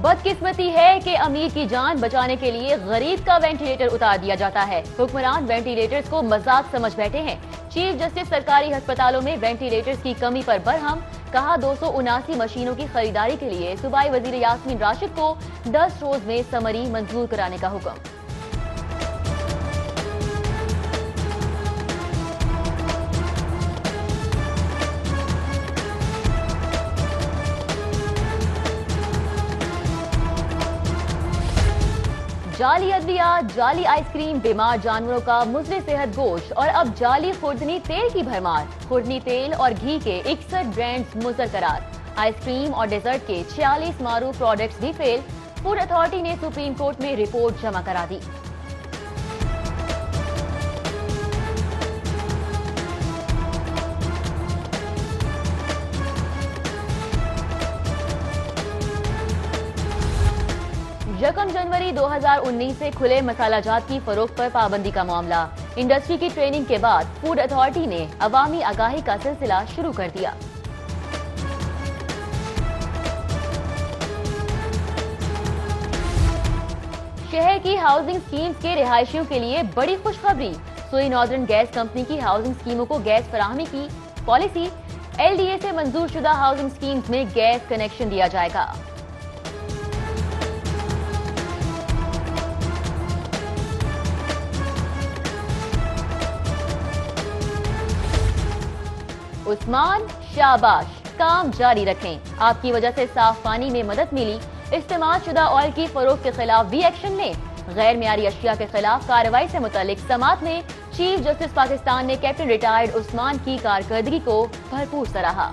बदकिस्मती है कि अमीर की जान बचाने के लिए गरीब का वेंटिलेटर उतार दिया जाता है। हुक्मरान वेंटिलेटर्स को मजाक समझ बैठे हैं। चीफ जस्टिस सरकारी अस्पतालों में वेंटिलेटर्स की कमी पर बरहम, कहा 279 मशीनों की खरीदारी के लिए सूबाई वजीर यास्मीन राशिद को 10 रोज में समरी मंजूर कराने का हुक्म। जाली अद्वियात, जाली आइसक्रीम, बीमार जानवरों का मुज़र सेहत गोश्त और अब जाली खुर्दनी तेल की भरमार। खुर्दनी तेल और घी के 61 ब्रांड्स मुज़र करार। आइसक्रीम और डेजर्ट के 46 मारूफ प्रोडक्ट्स भी फेल। फूड अथॉरिटी ने सुप्रीम कोर्ट में रिपोर्ट जमा करा दी। यकम जनवरी 2019 से खुले मसालाजात की फरोख्त पर पाबंदी का मामला। इंडस्ट्री की ट्रेनिंग के बाद फूड अथॉरिटी ने अवामी आगाही का सिलसिला शुरू कर दिया। शहर की हाउसिंग स्कीम्स के रिहायशियों के लिए बड़ी खुशखबरी। सुई नॉर्दर्न गैस कंपनी की हाउसिंग स्कीमों को गैस फराहमी की पॉलिसी। LDA से मंजूर शुदा हाउसिंग स्कीम्स में गैस कनेक्शन दिया जाएगा। उस्मान, शाबाश, काम जारी रखें। आपकी वजह से साफ पानी में मदद मिली। इस्तेमाल शुदा ऑयल की फरोख्त के खिलाफ भी एक्शन लें। गैर मियारी अशिया के खिलाफ कार्रवाई से मुतालिक समात में चीफ जस्टिस पाकिस्तान ने कैप्टन रिटायर्ड उस्मान की कारकर्दगी को भरपूर सराहा।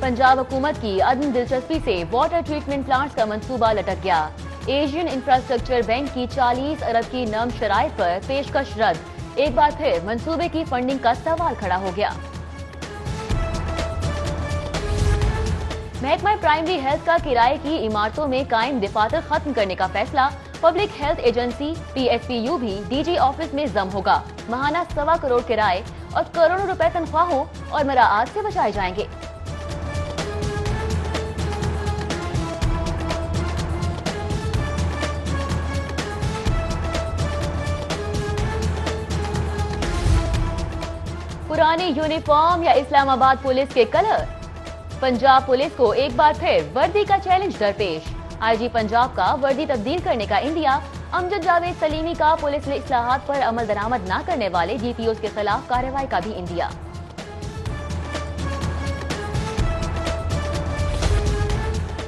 पंजाब हुकूमत की अदम दिलचस्पी से वाटर ट्रीटमेंट प्लांट्स का मंसूबा लटक गया। एशियन इंफ्रास्ट्रक्चर बैंक की 40 अरब की नम शराइत पर पेशकश रद्द। एक बार फिर मंसूबे की फंडिंग का सवाल खड़ा हो गया। महकमा प्राइमरी हेल्थ का किराए की इमारतों में कायम दफातर खत्म करने का फैसला। पब्लिक हेल्थ एजेंसी PSPU भी DG ऑफिस में जम होगा। माहाना 1.25 करोड़ किराए और करोड़ों रुपए तनख्वाहों और मराआत से बचाए जाएंगे। पुरानी यूनिफॉर्म या इस्लामाबाद पुलिस के कलर। पंजाब पुलिस को एक बार फिर वर्दी का चैलेंज दरपेश। IG पंजाब का वर्दी तब्दील करने का इंडिया। अमजद जावेद सलीमी का पुलिस में इस्लाहात पर अमल दरामद न करने वाले DPOs के खिलाफ कार्रवाई का भी इंडिया।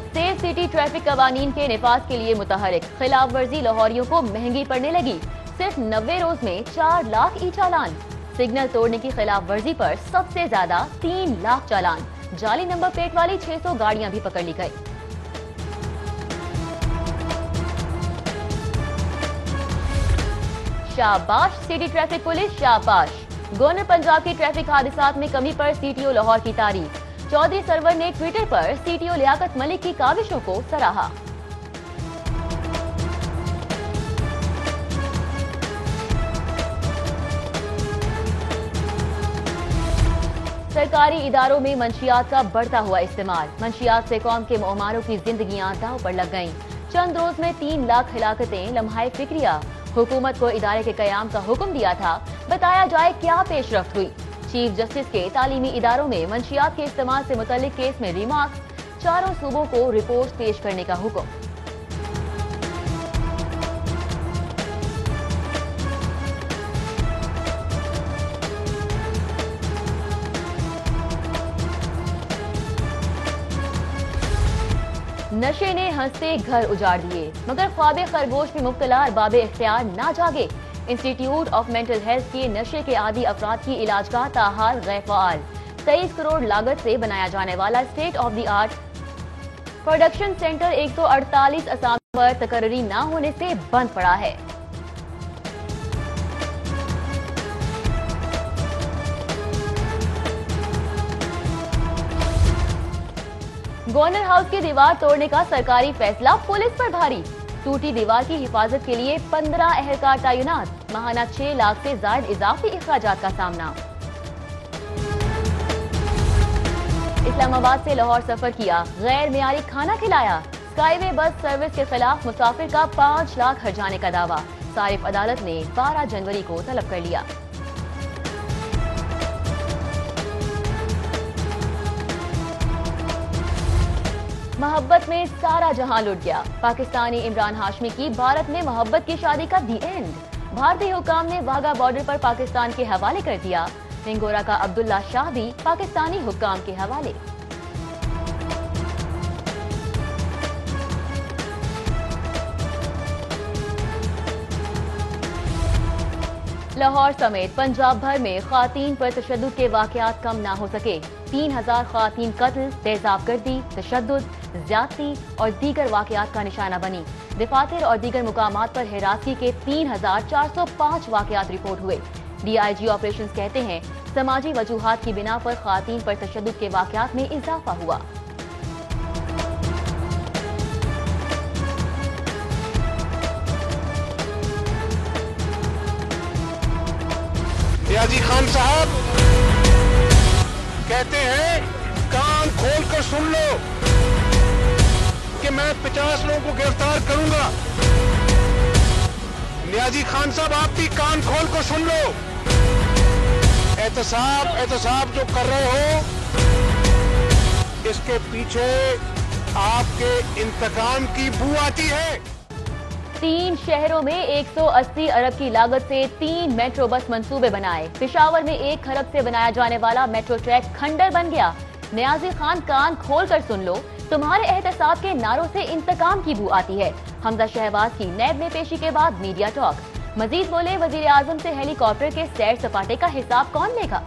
सेफ सिटी ट्रैफिक कवानीन के निफाज के लिए मुतहरिक। खिलाफ वर्जी लाहौरियों को महंगी पड़ने लगी। सिर्फ 90 रोज में 4 लाख ई चालान। सिग्नल तोड़ने की खिलाफ वर्जी पर सबसे ज्यादा 3 लाख चालान। जाली नंबर प्लेट वाली 600 गाड़ियां भी पकड़ ली गई। शाबाश सिटी ट्रैफिक पुलिस, शाबाश। गवर्नर पंजाब की ट्रैफिक हादसात में कमी पर CTO लाहौर की तारीफ। चौधरी सरवर ने ट्विटर पर CTO लियाकत मलिक की काविशों को सराहा। सरकारी इदारों में मंशियात का बढ़ता हुआ इस्तेमाल। मंशियात से कौम के मौमारों की जिंदगियां दांव पर लग गईं। चंद रोज में 3 लाख हिलाकतें, लम्हाए फिक्रिया। हुकूमत को इदारे के कयाम का हुक्म दिया था, बताया जाए क्या पेशरफ्त हुई। चीफ जस्टिस के तालीमी इदारों में मंशियात के इस्तेमाल से मुतल्लिक केस में रिमार्क्स। चारों सूबों को रिपोर्ट पेश करने का हुक्म। नशे ने हंसते घर उजाड़ दिए, मगर ख्वाबे खरगोश में मुब्तला अरबाबे इख्तियार ना जागे। इंस्टीट्यूट ऑफ मेंटल हेल्थ के नशे के आदी अफराद की इलाजगाह ताहाल गैर फ़आल। 23 करोड़ लागत से बनाया जाने वाला state of the art production centre 148 असामी पर तकर्री न होने से बंद पड़ा है। गवर्नर हाउस की दीवार तोड़ने का सरकारी फैसला पुलिस पर भारी। टूटी दीवार की हिफाजत के लिए 15 एहलकार तैनात। माहाना 6 लाख से ज्यादा इजाफी अखराजात का सामना। इस्लामाबाद से लाहौर सफर किया, गैर मियारी खाना खिलाया। स्काईवे बस सर्विस के खिलाफ मुसाफिर का 5 लाख हर्जाने का दावा। सारिफ अदालत ने 12 जनवरी को तलब कर लिया। मोहब्बत में सारा जहां लुट गया। पाकिस्तानी इमरान हाशमी की भारत में मोहब्बत की शादी का दी एंड। भारतीय हुकाम ने वाघा बॉर्डर पर पाकिस्तान के हवाले कर दिया। पिंगोरा का अब्दुल्ला शाह भी पाकिस्तानी हुकाम के हवाले। लाहौर समेत पंजाब भर में खातीन पर तशद्दुद के वाकयात कम ना हो सके। 3000 खातीन कत्ल, तेजाब गर्दी, तशद्दुद, ज्यादती और दीगर वाकयात का निशाना बनी। दफातर और दीगर मुकामात पर हिरासगी के 3405 वाकयात रिपोर्ट हुए। DIG ऑपरेशंस कहते हैं समाजी वजूहात की बिना पर खातीन पर तशद्दुद के वाकयात में इजाफा हुआ। नियाजी खान साहब कहते हैं कान खोल कर सुन लो कि मैं 50 लोगों को गिरफ्तार करूंगा। नियाजी खान साहब आप भी कान खोल कर सुन लो। एहतसाब जो कर रहे हो इसके पीछे आपके इंतकाम की बू आती है। 3 शहरों में 180 अरब की लागत से 3 मेट्रो बस मंसूबे बनाए। पेशावर में 1 खरब से बनाया जाने वाला मेट्रो ट्रैक खंडर बन गया। नियाजी खान कान खोल कर सुन लो, तुम्हारे एहतसाब के नारों से इंतकाम की बू आती है। हमजा शहबाज की नैब में पेशी के बाद मीडिया टॉक। मजीद बोले, वजीर आजम से हेलीकॉप्टर के सैर सपाटे का हिसाब कौन लेगा।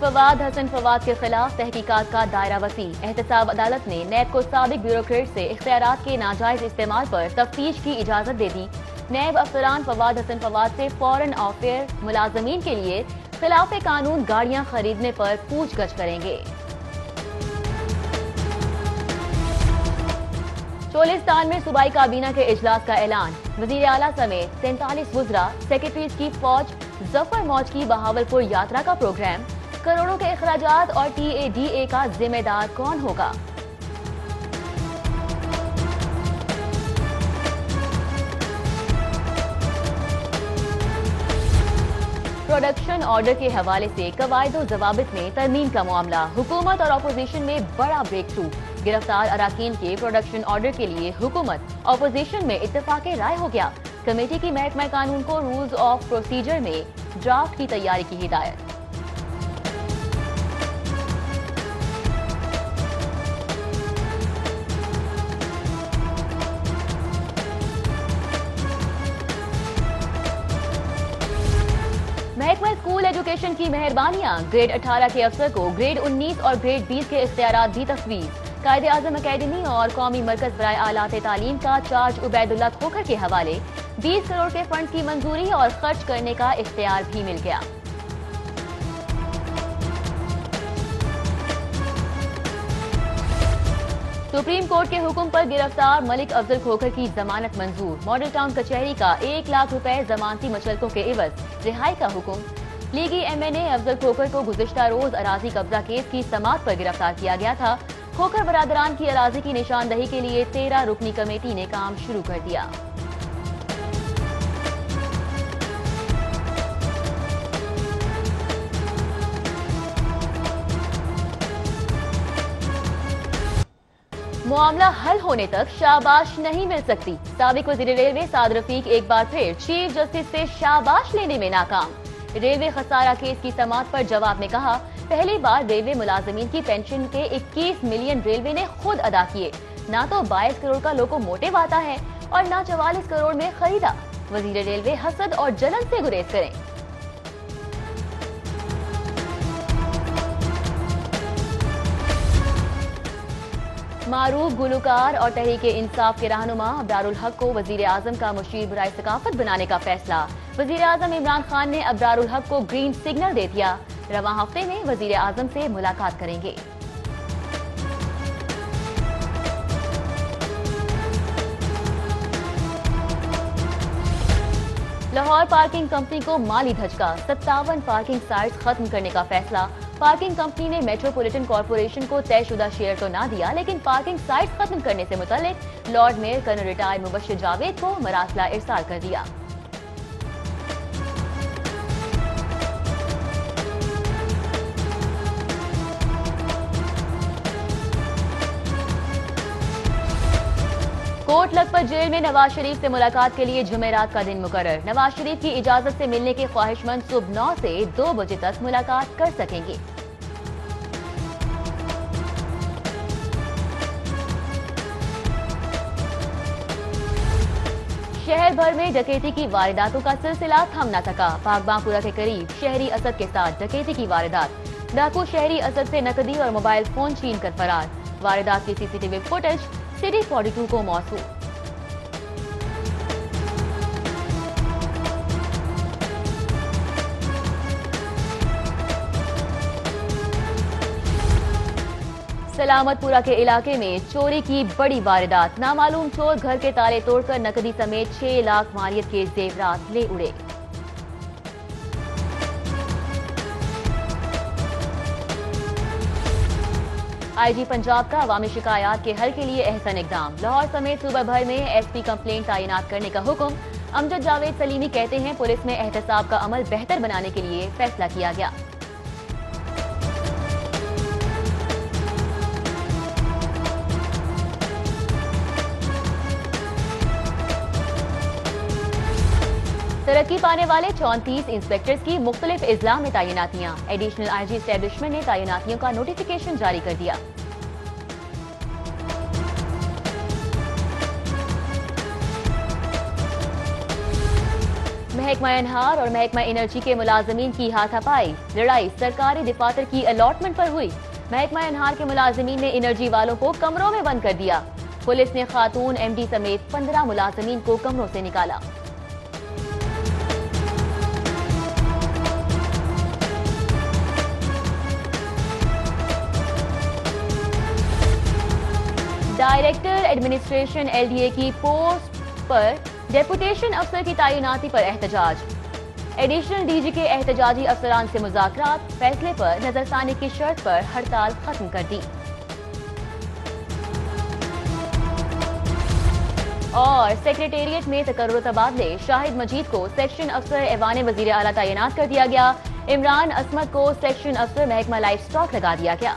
फवाद हसन फवाद के खिलाफ तहकीकात का दायरा वसी। एहतसाब अदालत ने नैब को साबिक ब्यूरोक्रेट से इख्तियारात के नाजायज इस्तेमाल पर तफ्तीश की इजाजत दे दी। नैब अफसरान फवाद हसन फवाद से फॉरेन अफेयर मुलाजमीन के लिए खिलाफ कानून गाड़ियां खरीदने पर पूछगछ करेंगे। चोलिस्तान में सूबाई काबीना के इजलास का ऐलान। वजीर आला समेत 43 वुज़रा सेक्रेटरीज की फौज जफर मौज की बहावलपुर यात्रा का प्रोग्राम। करोड़ों के अखराजात और TADA का जिम्मेदार कौन होगा। प्रोडक्शन ऑर्डर के हवाले से कवायद जवाबित में तरमीम का मामला। हुकूमत और अपोजिशन में बड़ा ब्रेक थ्रू। गिरफ्तार अराकीन के प्रोडक्शन ऑर्डर के लिए हुकूमत अपोजिशन में इत्तेफाक राय हो गया। कमेटी की महकमा कानून को रूल्स ऑफ प्रोसीजर में ड्राफ्ट की तैयारी की हिदायत। महकमा स्कूल एजुकेशन की मेहरबानियां। ग्रेड 18 के अफसर को ग्रेड 19 और ग्रेड 20 के इख्तियारात भी तफवीज। कायदे आजम अकेडमी और कौमी मरकज बराए आलात तालीम का चार्ज उबैदुल्ला खोखर के हवाले। 20 करोड़ के फंड की मंजूरी और खर्च करने का इख्तियार भी मिल गया। सुप्रीम कोर्ट के हुक्म पर गिरफ्तार मलिक अफजल खोखर की जमानत मंजूर। मॉडल टाउन कचहरी का 1 लाख रुपए जमानती मुचलकों के एवज रिहाई का हुक्म। लीगी MNA अफजल खोखर को गुज़िश्ता रोज अराजी कब्जा केस की समाअत पर गिरफ्तार किया गया था। खोखर बरादरान की अराजी की निशानदही के लिए 13 रुकनी कमेटी ने काम शुरू कर दिया। मामला हल होने तक शाबाश नहीं मिल सकती। साबिक वज़ीर रेलवे साद रफीक एक बार फिर चीफ जस्टिस से शाबाश लेने में नाकाम। रेलवे खसारा केस की समाअत पर जवाब में कहा, पहली बार रेलवे मुलाजमीन की पेंशन के 21 मिलियन रेलवे ने खुद अदा किए। ना तो 22 करोड़ का लोकोमोटिव आता है और ना 44 करोड़ में खरीदा। वज़ीर रेलवे हसद और जलन से गुरेज करें। मारूफ गुलकार और तहरीक इंसाफ के रहनुमा अब्रारुल हक को वजीर आजम का मुशीर बराए सकाफत बनाने का फैसला। वजीर आजम इमरान खान ने अब्रारुल हक को ग्रीन सिग्नल दे दिया। रवां हफ्ते में वजीर आजम से मुलाकात करेंगे। लाहौर पार्किंग कंपनी को माली धचका, 57 पार्किंग साइट्स खत्म करने का फैसला। पार्किंग कंपनी ने मेट्रोपॉलिटन कॉरपोरेशन को तयशुदा शेयर तो ना दिया, लेकिन पार्किंग साइट्स खत्म करने से मुतालिक lord mayor colonel retired Mubashir Javed को मरासला इरसाल कर दिया। कोट लखपत जेल में नवाज शरीफ से मुलाकात के लिए जुमेरात का दिन मुकर्रर। नवाज शरीफ की इजाजत से मिलने के ख्वाहिशमंद सुबह 9 से 2 बजे तक मुलाकात कर सकेंगे। शहर भर में डकैती की वारदातों का सिलसिला थम न सका। पाकबांपुरा के करीब शहरी असद के साथ डकैती की वारदात। डाकू शहरी असद से नकदी और मोबाइल फोन छीन कर फरार। वारदात की सीसीटीवी फुटेज सिटी 42 को मौसूल। सलामतपुरा के इलाके में चोरी की बड़ी वारदात। नामालूम चोर घर के ताले तोड़कर नकदी समेत 6 लाख मालियत के जेवरात ले उड़े। आईजी पंजाब का अवामी शिकायत के हल के लिए अहसन इकदाम। लाहौर समेत सूबा भर में एसपी कंप्लेंट तैनात करने का हुक्म। अमजद जावेद सलीमी कहते हैं पुलिस में एहतसाब का अमल बेहतर बनाने के लिए फैसला किया गया। तरक्की पाने वाले 34 इंस्पेक्टर्स की मुख्तलिफ इजला में तैनातियां। एडिशनल आईजी एस्टेब्लिशमेंट ने तैनातियों का नोटिफिकेशन जारी कर दिया। महकमा अनहार और महकमा एनर्जी के मुलाजमीन की हाथापाई। लड़ाई सरकारी दफातर की अलॉटमेंट पर हुई। महकमा अनहार के मुलाजमीन ने एनर्जी वालों को कमरों में बंद कर दिया। पुलिस ने खातून एमडी समेत 15 मुलाजमीन को कमरों से निकाला। डायरेक्टर एडमिनिस्ट्रेशन एलडीए की पोस्ट पर डेपुटेशन अफसर की तैनाती पर एहतजाज। एडिशनल डीजी के एहतजाजी अफसरान से मुज़ाकरात। फैसले पर नजरसानी की शर्त पर हड़ताल खत्म कर दी। और सेक्रेटेरिएट में तकर्रुर तबादले। शाहिद मजीद को सेक्शन अफसर ऐवान वजीर आला तैनात कर दिया गया। इमरान असमत को सेक्शन अफसर महकमा लाइफ स्टॉक लगा दिया गया।